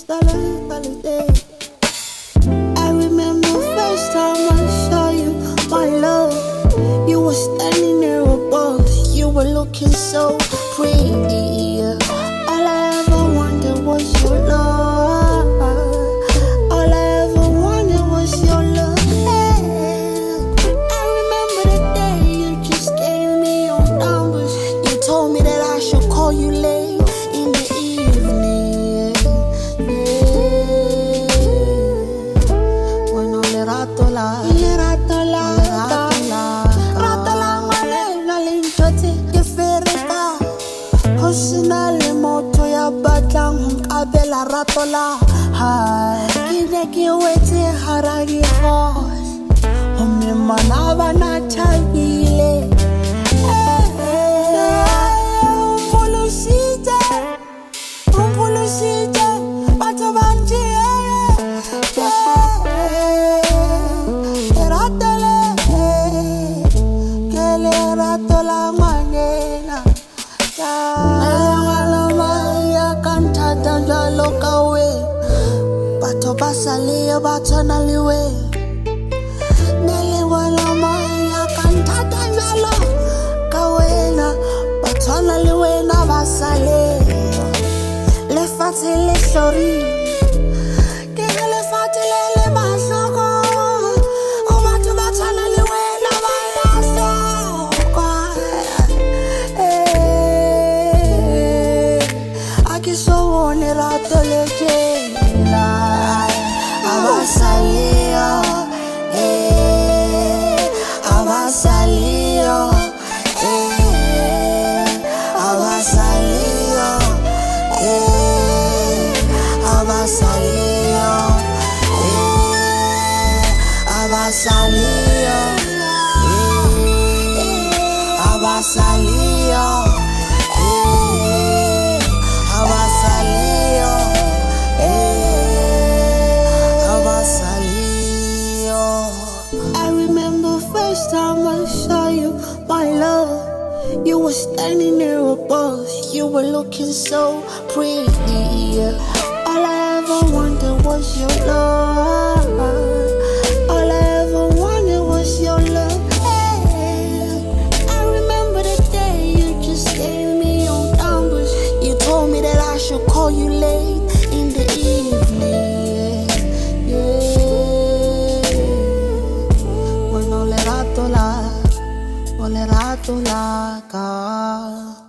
holiday. I remember first time I saw you, my love. You were standing there above, you were looking so pretty. All I ever wanted was your love. All I ever wanted was your love. I remember the day you just gave me your numbers. You told me that I should call you late in the evening. Bueno, le rato la malena ke fereka ho sena le motho ya batlang ho nkabela rato la hae. Ke ne ke wetse hara divorce ho mmana bana thabile. Umphulusitse batho ba nje rato la manena ya kantata jalo kawe batho ba sale ba tshwana le we nele wala ya kantata jalo kawena ba tshwana le wena ba sale le fatshe le hlori ke le fatshe le mahloko o batho ba tshwana le wena ba rato le jela abasalio abasalio abasalio abasalio abasalio abasalio I remember first time I saw you, my love. You were standing there above, you were looking so pretty. All I ever wanted was your love. All I ever wanted was your love. I remember the day you just gave me your numbers. You told me that I should call you late in the evening. Ole rato la ka